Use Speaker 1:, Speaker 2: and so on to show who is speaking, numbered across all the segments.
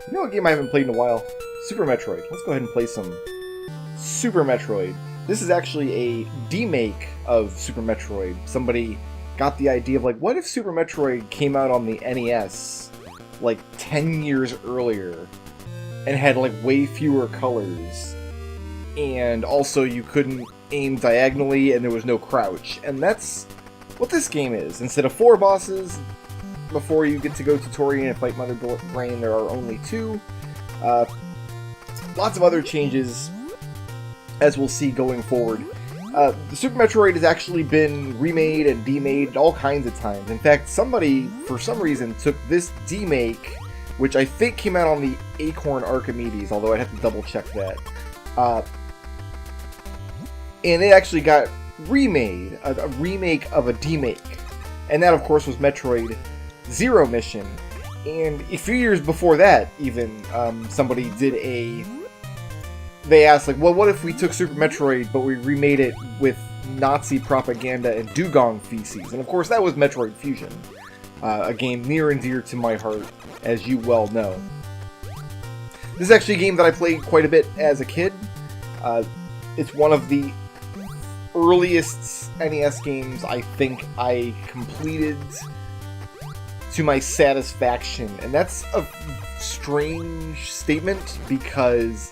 Speaker 1: You know what game I haven't played in a while? Super Metroid. Let's go ahead and play some Super Metroid. This is actually a demake of Super Metroid. Somebody got the idea of, like, what if Super Metroid came out on the NES, like, 10 years earlier, and had, like, way fewer colors, and also you couldn't aim diagonally, and there was no crouch. And that's what this game is. Instead of 4 bosses, before you get to go to Torian and fight Mother Brain, there are only 2. Lots of other changes, as we'll see going forward. The Super Metroid has actually been remade and demade all kinds of times. In fact, somebody, for some reason, took this demake, which I think came out on the Acorn Archimedes, although I'd have to double check that. And it actually got remade, a remake of a demake. And that, of course, was Metroid Zero Mission. And a few years before that, even, somebody did they asked, like, well, what if we took Super Metroid, but we remade it with Nazi propaganda and dugong feces? And of course, that was Metroid Fusion, a game near and dear to my heart, as you well know. This is actually a game that I played quite a bit as a kid. It's one of the earliest NES games I think I completed to my satisfaction. And that's a strange statement because...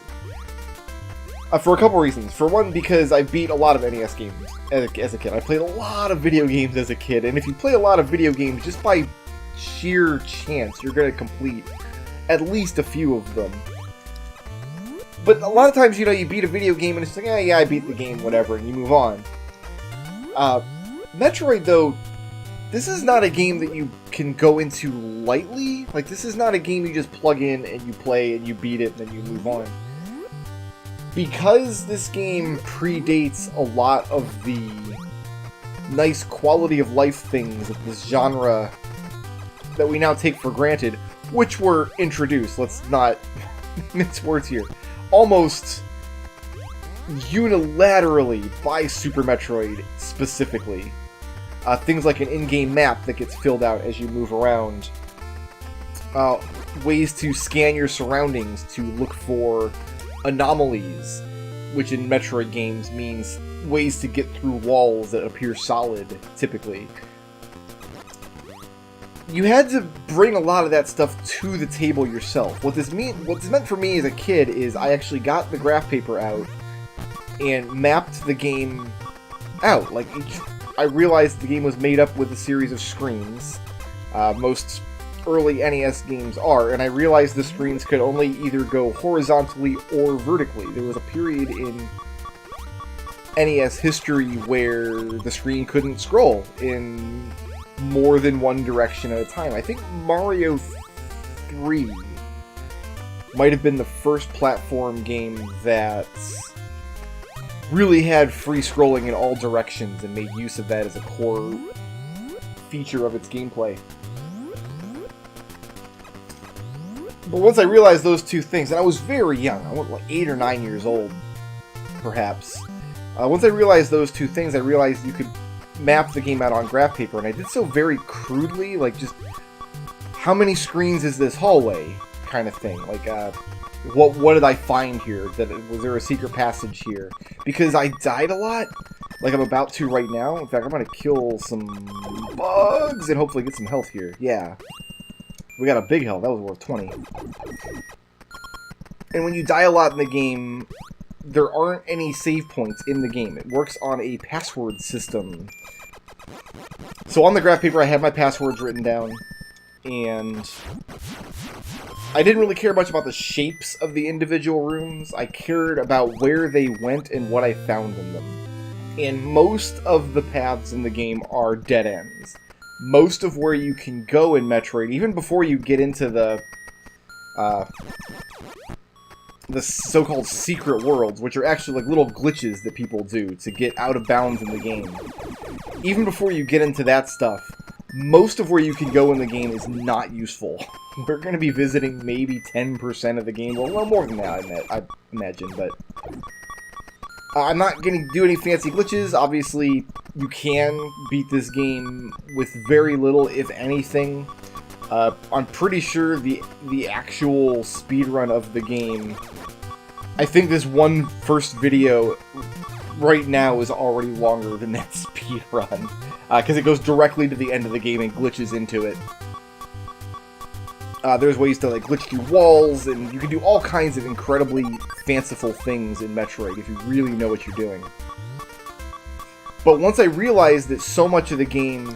Speaker 1: for a couple reasons. For one, because I beat a lot of NES games as a kid. I played a lot of video games as a kid, and if you play a lot of video games, just by sheer chance, you're going to complete at least a few of them. But a lot of times, you know, you beat a video game, and it's like, yeah, I beat the game, whatever, and you move on. Metroid, though, this is not a game that you can go into lightly. Like, this is not a game you just plug in, and you play, and you beat it, and then you move on. Because this game predates a lot of the nice quality of life things of this genre that we now take for granted, which were introduced, let's not mince words here, almost unilaterally by Super Metroid specifically. Things like an in-game map that gets filled out as you move around. Ways to scan your surroundings to look for anomalies, which in Metroid games means ways to get through walls that appear solid, typically. You had to bring a lot of that stuff to the table yourself. What this meant for me as a kid is I actually got the graph paper out and mapped the game out. Like, I realized the game was made up with a series of screens. Most early NES games are, and I realized the screens could only either go horizontally or vertically. There was a period in NES history where the screen couldn't scroll in more than one direction at a time. I think Mario 3 might have been the first platform game that really had free scrolling in all directions and made use of that as a core feature of its gameplay. But once I realized those two things, and I was very young, I was like 8 or 9 years old, perhaps. Once I realized those two things, I realized you could map the game out on graph paper, and I did so very crudely, like just, how many screens is this hallway, kind of thing. Like, what did I find here? Was there a secret passage here? Because I died a lot, like I'm about to right now. In fact, I'm going to kill some bugs and hopefully get some health here. Yeah. We got a big health. That was worth 20. And when you die a lot in the game, there aren't any save points in the game. It works on a password system. So on the graph paper, I had my passwords written down. And I didn't really care much about the shapes of the individual rooms. I cared about where they went and what I found in them. And most of the paths in the game are dead ends. Most of where you can go in Metroid, even before you get into the so-called secret worlds, which are actually like little glitches that people do to get out of bounds in the game. Even before you get into that stuff, most of where you can go in the game is not useful. We're going to be visiting maybe 10% of the game, well, more than that, I imagine, but... I'm not going to do any fancy glitches. Obviously, you can beat this game with very little, if anything, I'm pretty sure the actual speedrun of the game, I think this one first video right now is already longer than that speedrun, because it goes directly to the end of the game and glitches into it. There's ways to like glitch through walls, and you can do all kinds of incredibly fanciful things in Metroid if you really know what you're doing. But once I realized that so much of the game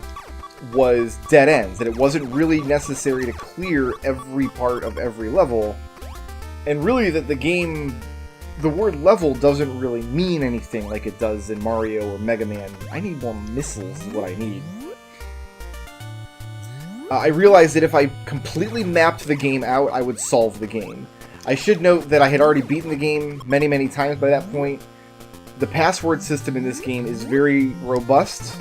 Speaker 1: was dead ends, that it wasn't really necessary to clear every part of every level, and really that the game, the word level doesn't really mean anything like it does in Mario or Mega Man. I need more missiles is what I need. I realized that if I completely mapped the game out, I would solve the game. I should note that I had already beaten the game many, many times by that point. The password system in this game is very robust.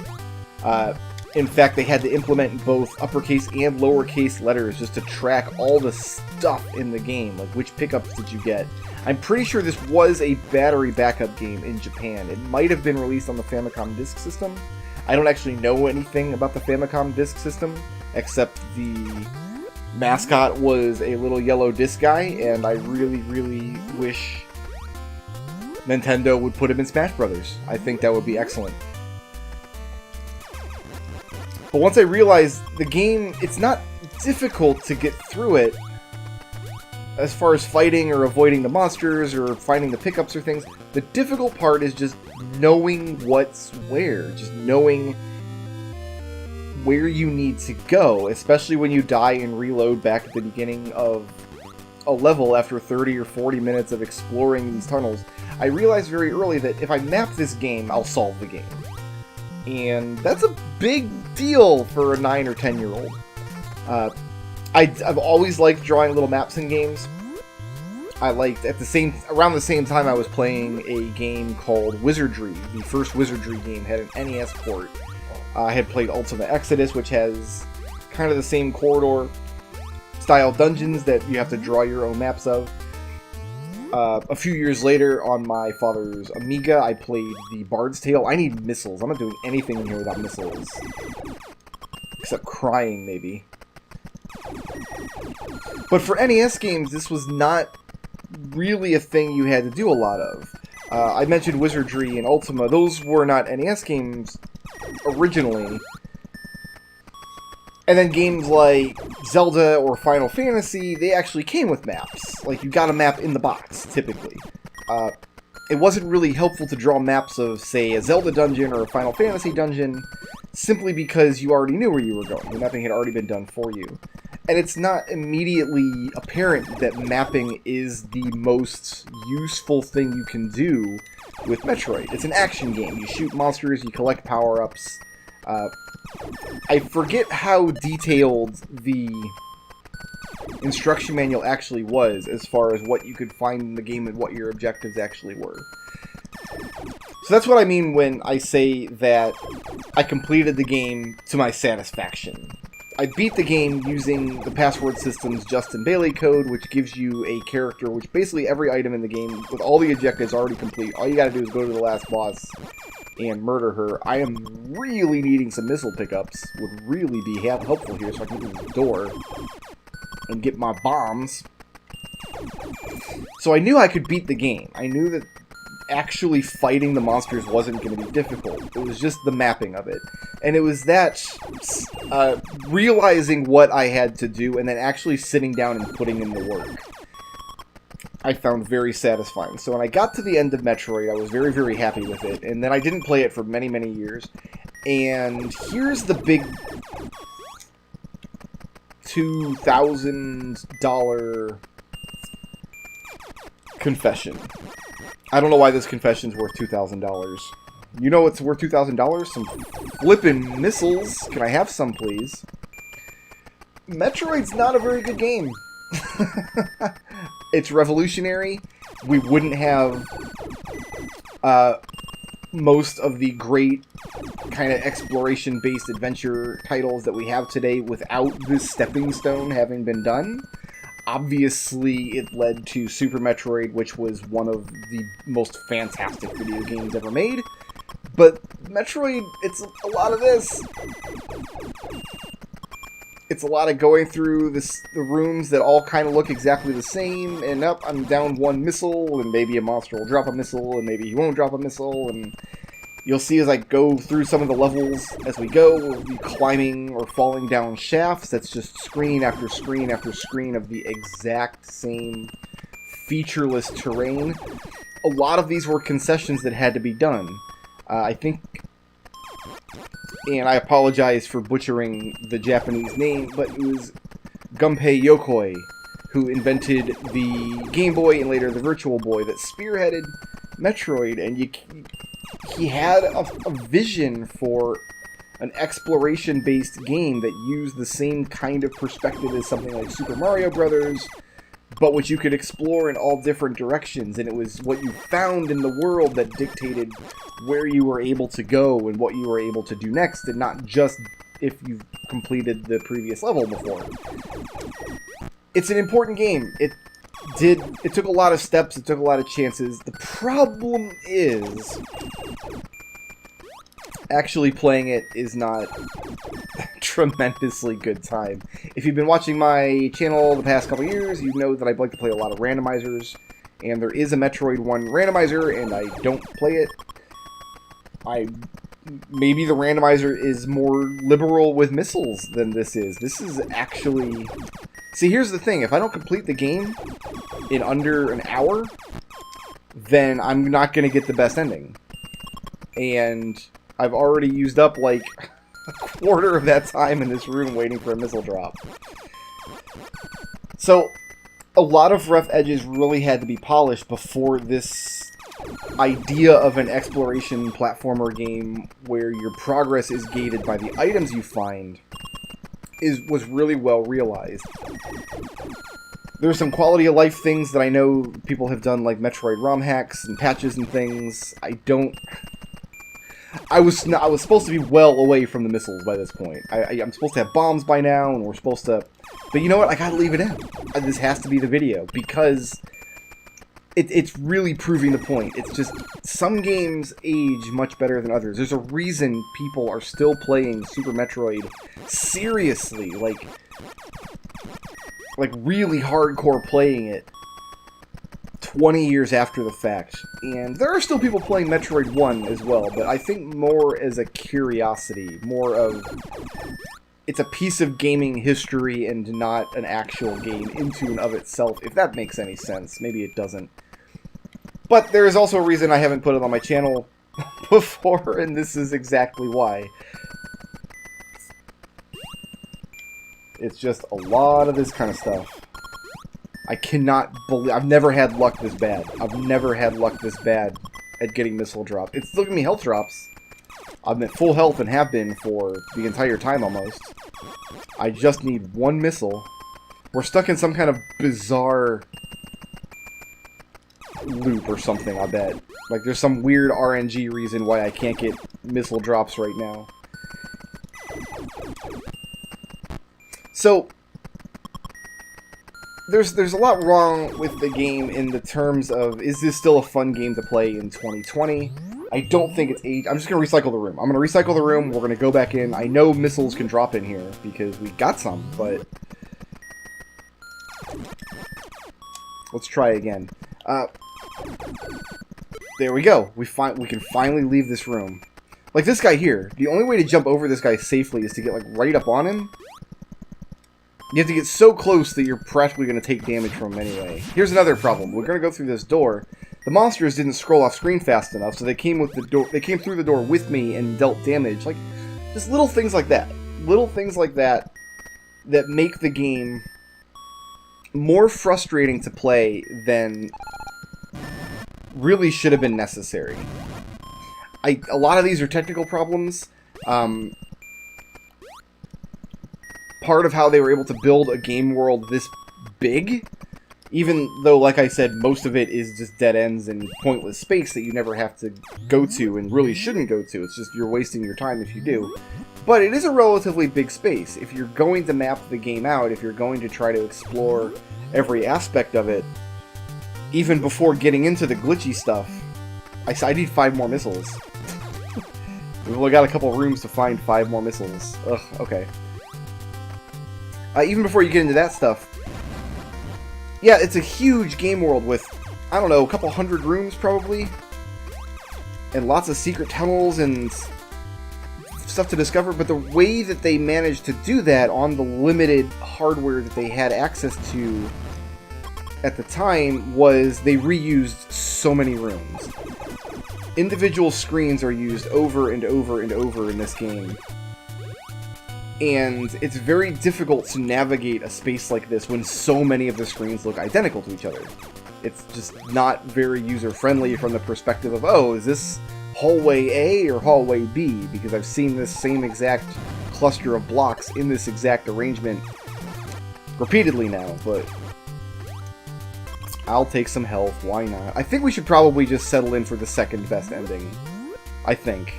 Speaker 1: In fact, they had to implement both uppercase and lowercase letters just to track all the stuff in the game, like which pickups did you get. I'm pretty sure this was a battery backup game in Japan. It might have been released on the Famicom Disk System. I don't actually know anything about the Famicom Disk System, except the mascot was a little yellow disc guy, and I really, really wish Nintendo would put him in Smash Brothers. I think that would be excellent. But once I realized the game, it's not difficult to get through it as far as fighting or avoiding the monsters or finding the pickups or things. The difficult part is just knowing what's where, just knowing where you need to go, especially when you die and reload back at the beginning of a level after 30 or 40 minutes of exploring these tunnels. I realized very early that if I map this game, I'll solve the game. And that's a big deal for a 9 or 10-year-old. I've always liked drawing little maps in games. I liked, around the same time I was playing a game called Wizardry. The first Wizardry game had an NES port. I had played Ultima Exodus, which has kind of the same corridor-style dungeons that you have to draw your own maps of. A few years later, on my father's Amiga, I played the Bard's Tale. I need missiles. I'm not doing anything in here without missiles. Except crying, maybe. But for NES games, this was not really a thing you had to do a lot of. I mentioned Wizardry and Ultima. Those were not NES games originally. And then games like Zelda or Final Fantasy, they actually came with maps. Like, you got a map in the box, typically. It wasn't really helpful to draw maps of, say, a Zelda dungeon or a Final Fantasy dungeon, simply because you already knew where you were going. The mapping had already been done for you. And it's not immediately apparent that mapping is the most useful thing you can do with Metroid. It's an action game. You shoot monsters, you collect power-ups. I forget how detailed the instruction manual actually was as far as what you could find in the game and what your objectives actually were. So that's what I mean when I say that I completed the game to my satisfaction. I beat the game using the password system's Justin Bailey code, which gives you a character which basically every item in the game, with all the objectives already complete, all you gotta do is go to the last boss and murder her. I am really needing some missile pickups. Would really be helpful here so I can get through the door and get my bombs. So I knew I could beat the game. I knew that actually fighting the monsters wasn't going to be difficult. It was just the mapping of it. And it was that realizing what I had to do and then actually sitting down and putting in the work I found very satisfying. So when I got to the end of Metroid, I was very, very happy with it. And then I didn't play it for many, many years. And here's the big $2,000 confession. I don't know why this confession's worth $2,000. You know what's worth $2,000? Some flippin' missiles. Can I have some, please? Metroid's not a very good game. It's revolutionary. We wouldn't have most of the great kind of exploration-based adventure titles that we have today without this stepping stone having been done. Obviously, it led to Super Metroid, which was one of the most fantastic video games ever made. But Metroid, it's a lot of this. It's a lot of going through the rooms that all kind of look exactly the same, and up, I'm down one missile, and maybe a monster will drop a missile, and maybe he won't drop a missile, and you'll see as I go through some of the levels as we go, we'll be climbing or falling down shafts. That's just screen after screen after screen of the exact same featureless terrain. A lot of these were concessions that had to be done. I think... And I apologize for butchering the Japanese name, but it was Gunpei Yokoi who invented the Game Boy and later the Virtual Boy that spearheaded Metroid, and he had a vision for an exploration-based game that used the same kind of perspective as something like Super Mario Brothers, but which you could explore in all different directions, and it was what you found in the world that dictated where you were able to go and what you were able to do next, and not just if you've completed the previous level before. It's an important game. It took a lot of steps, it took a lot of chances. The problem is, actually playing it is not a tremendously good time. If you've been watching my channel the past couple years, you know that I like to play a lot of randomizers, and there is a Metroid 1 randomizer, and I don't play it. Maybe the randomizer is more liberal with missiles than this is. This is actually... See, here's the thing. If I don't complete the game in under an hour, then I'm not going to get the best ending. And I've already used up, like, a quarter of that time in this room waiting for a missile drop. So, a lot of rough edges really had to be polished before this idea of an exploration platformer game where your progress is gated by the items you find was really well realized. There's some quality of life things that I know people have done, like Metroid ROM hacks and patches and things. I was supposed to be well away from the missiles by this point. I'm supposed to have bombs by now, and we're supposed to... But you know what? I gotta leave it in. This has to be the video, because it's really proving the point. It's just, some games age much better than others. There's a reason people are still playing Super Metroid seriously, like really hardcore playing it 20 years after the fact. And there are still people playing Metroid 1 as well, but I think more as a curiosity, more of... It's a piece of gaming history and not an actual game into and of itself, if that makes any sense. Maybe it doesn't. But there is also a reason I haven't put it on my channel before, and this is exactly why. It's just a lot of this kind of stuff. I cannot believe... I've never had luck this bad. I've never had luck this bad at getting missile drops. It's still giving me health drops. I'm at full health and have been for the entire time almost. I just need one missile. We're stuck in some kind of bizarre loop or something, I bet. Like, there's some weird RNG reason why I can't get missile drops right now. So, there's a lot wrong with the game in the terms of, is this still a fun game to play in 2020? I don't think it's age. I'm just going to recycle the room. I'm going to recycle the room. We're going to go back in. I know missiles can drop in here because we got some, but let's try again. There we go. We can finally leave this room. Like this guy here. The only way to jump over this guy safely is to get like right up on him. You have to get so close that you're practically going to take damage from him anyway. Here's another problem. We're going to go through this door. The monsters didn't scroll off screen fast enough, so they came with the door. They came through the door with me and dealt damage. Like, just little things like that. Little things like that that make the game more frustrating to play than really should have been necessary. A lot of these are technical problems. Part of how they were able to build a game world this big, even though, like I said, most of it is just dead ends and pointless space that you never have to go to and really shouldn't go to. It's just you're wasting your time if you do. But it is a relatively big space. If you're going to map the game out, if you're going to try to explore every aspect of it, even before getting into the glitchy stuff, I need 5 more missiles. We've only got a couple rooms to find 5 more missiles. Ugh, okay. Even before you get into that stuff, yeah, it's a huge game world with, I don't know, a couple hundred rooms probably, and lots of secret tunnels and stuff to discover, but the way that they managed to do that on the limited hardware that they had access to at the time was they reused so many rooms. Individual screens are used over and over and over in this game. And it's very difficult to navigate a space like this when so many of the screens look identical to each other. It's just not very user-friendly from the perspective of, oh, is this hallway A or hallway B? Because I've seen this same exact cluster of blocks in this exact arrangement repeatedly now, but I'll take some health, why not? I think we should probably just settle in for the second best ending. I think.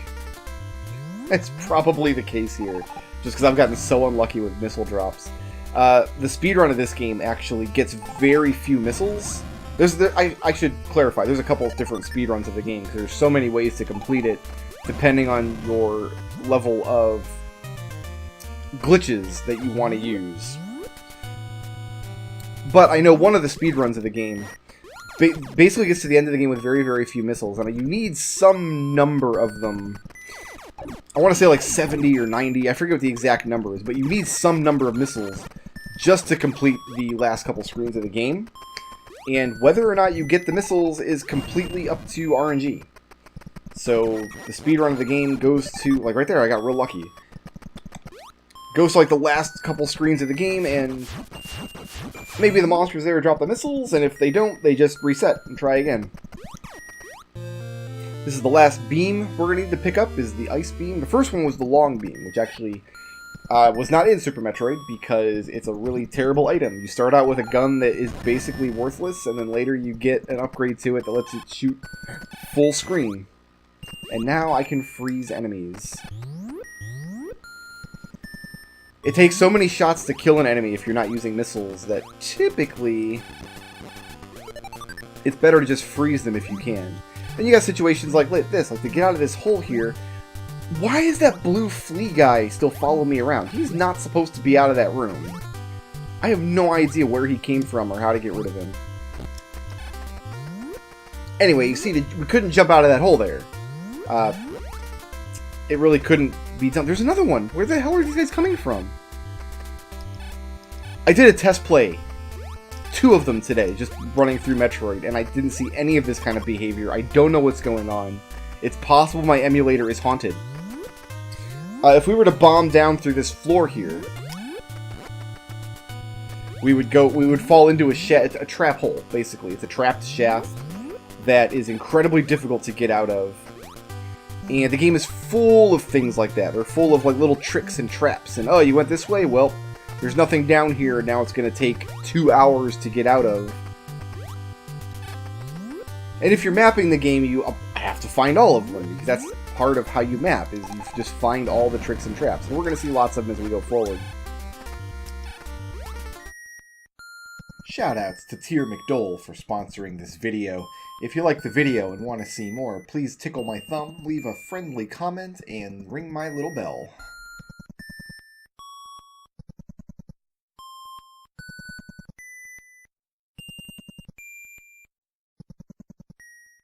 Speaker 1: That's probably the case here, just because I've gotten so unlucky with missile drops. The speedrun of this game actually gets very few missiles. I should clarify, there's a couple of different speedruns of the game, because there's so many ways to complete it, depending on your level of glitches that you want to use. But I know one of the speedruns of the game basically gets to the end of the game with very, very few missiles, and you need some number of them. I want to say like 70 or 90, I forget what the exact number is, but you need some number of missiles just to complete the last couple screens of the game. And whether or not you get the missiles is completely up to RNG. So the speedrun of the game goes to, like right there, I got real lucky. Goes to like the last couple screens of the game, and maybe the monsters there drop the missiles, and if they don't, they just reset and try again. This is the last beam we're going to need to pick up, is the ice beam. The first one was the long beam, which actually was not in Super Metroid because it's a really terrible item. You start out with a gun that is basically worthless, and then later you get an upgrade to it that lets it shoot full screen. And now I can freeze enemies. It takes so many shots to kill an enemy if you're not using missiles that typically it's better to just freeze them if you can. Then you got situations like this, like to get out of this hole here. Why is that blue flea guy still following me around? He's not supposed to be out of that room. I have no idea where he came from or how to get rid of him. Anyway, you see, we couldn't jump out of that hole there. It really couldn't be done. There's another one. Where the hell are these guys coming from? I did a test play. 2 of them today, just running through Metroid, and I didn't see any of this kind of behavior. I don't know what's going on. It's possible my emulator is haunted. If we were to bomb down through this floor here, we would fall into a trap hole, basically. It's a trapped shaft that is incredibly difficult to get out of. And the game is full of things like that. They're full of like little tricks and traps. And oh, you went this way? Well, there's nothing down here, and now it's going to take 2 hours to get out of. And if you're mapping the game, you have to find all of them, because that's part of how you map, is you just find all the tricks and traps. And we're going to see lots of them as we go forward. Shoutouts to Tier McDole for sponsoring this video. If you like the video and want to see more, please tickle my thumb, leave a friendly comment, and ring my little bell.